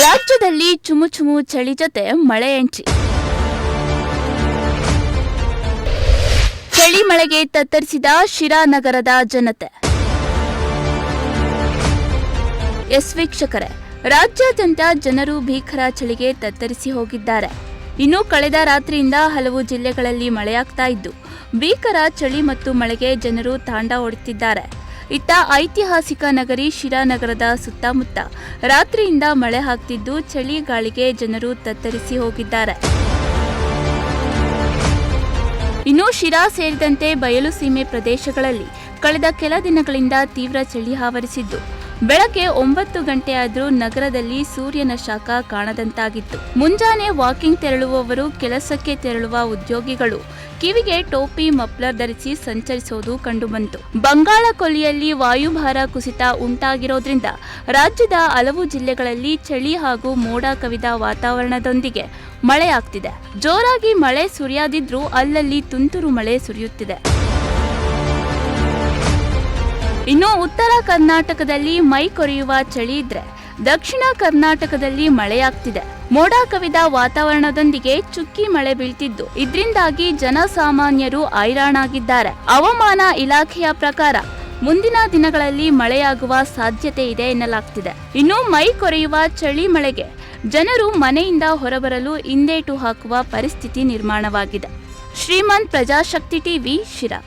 ರಾಜ್ಯದಲ್ಲಿ ಚುಮು ಚಳಿ ಜೊತೆ ಮಳೆ ಎಂಟ್ರಿ. ಚಳಿ ಮಳೆಗೆ ತತ್ತರಿಸಿದ ಶಿರಾ ನಗರದ ಜನತೆ. ಎಸ್ ವೀಕ್ಷಕರೇ, ರಾಜ್ಯಾದ್ಯಂತ ಜನರು ಭೀಕರ ಚಳಿಗೆ ತತ್ತರಿಸಿ ಹೋಗಿದ್ದಾರೆ. ಇನ್ನು ಕಳೆದ ರಾತ್ರಿಯಿಂದ ಹಲವು ಜಿಲ್ಲೆಗಳಲ್ಲಿ ಮಳೆಯಾಗ್ತಾ ಇದ್ದು ಭೀಕರ ಚಳಿ ಮತ್ತು ಮಳೆಗೆ ಜನರು ತಾಂಡ ಓಡುತ್ತಿದ್ದಾರೆ. ಇತ್ತ ಐತಿಹಾಸಿಕ ನಗರಿ ಶಿರಾ ನಗರದ ಸುತ್ತಮುತ್ತ ರಾತ್ರಿಯಿಂದ ಮಳೆ ಆಗ್ತಿದ್ದು ಚಳಿ ಗಾಳಿಗೆ ಜನರು ತತ್ತರಿಸಿ ಹೋಗಿದ್ದಾರೆ. ಇನ್ನು ಶಿರಾ ಸೇರಿದಂತೆ ಬಯಲು ಸೀಮೆ ಪ್ರದೇಶಗಳಲ್ಲಿ ಕಳೆದ ಕೆಲ ದಿನಗಳಿಂದ ತೀವ್ರ ಚಳಿ ಆವರಿಸಿದ್ದು ಬೆಳಗ್ಗೆ 9 ಗಂಟೆಯಾದರೂ ನಗರದಲ್ಲಿ ಸೂರ್ಯನ ಶಾಖ ಕಾಣದಂತಾಗಿತ್ತು. ಮುಂಜಾನೆ ವಾಕಿಂಗ್ ತೆರಳುವವರು, ಕೆಲಸಕ್ಕೆ ತೆರಳುವ ಉದ್ಯೋಗಿಗಳು ಕಿವಿಗೆ ಟೋಪಿ, ಮಫ್ಲರ್ ಧರಿಸಿ ಸಂಚರಿಸುವುದು ಕಂಡುಬಂತು. ಬಂಗಾಳ ಕೊಲ್ಲಿಯಲ್ಲಿ ವಾಯುಭಾರ ಕುಸಿತ ಉಂಟಾಗಿರೋದ್ರಿಂದ ರಾಜ್ಯದ ಹಲವು ಜಿಲ್ಲೆಗಳಲ್ಲಿ ಚಳಿ ಹಾಗೂ ಮೋಡ ಕವಿದ ವಾತಾವರಣದೊಂದಿಗೆ ಮಳೆಯಾಗ್ತಿದೆ. ಜೋರಾಗಿ ಮಳೆ ಸುರಿಯದಿದ್ರೂ ಅಲ್ಲಲ್ಲಿ ತುಂತುರು ಮಳೆ ಸುರಿಯುತ್ತಿದೆ. ಇನ್ನು ಉತ್ತರ ಕರ್ನಾಟಕದಲ್ಲಿ ಮೈ ಕೊರೆಯುವ ಚಳಿ ಇದ್ರೆ ದಕ್ಷಿಣ ಕರ್ನಾಟಕದಲ್ಲಿ ಮಳೆಯಾಗ್ತಿದೆ. ಮೋಡ ಕವಿದ ವಾತಾವರಣದೊಂದಿಗೆ ಚುಕ್ಕಿ ಮಳೆ ಬೀಳ್ತಿದ್ದು ಇದರಿಂದಾಗಿ ಜನಸಾಮಾನ್ಯರು ಹೈರಾಣಾಗಿದ್ದಾರೆ. ಹವಾಮಾನ ಇಲಾಖೆಯ ಪ್ರಕಾರ ಮುಂದಿನ ದಿನಗಳಲ್ಲಿ ಮಳೆಯಾಗುವ ಸಾಧ್ಯತೆ ಇದೆ ಎನ್ನಲಾಗ್ತಿದೆ. ಇನ್ನು ಮೈ ಕೊರೆಯುವ ಚಳಿ ಮಳೆಗೆ ಜನರು ಮನೆಯಿಂದ ಹೊರಬರಲು ಹಿಂದೇಟು ಹಾಕುವ ಪರಿಸ್ಥಿತಿ ನಿರ್ಮಾಣವಾಗಿದೆ. ಶ್ರೀಮಂತ್ ಪ್ರಜಾಶಕ್ತಿ ಟಿವಿ, ಶಿರಾ.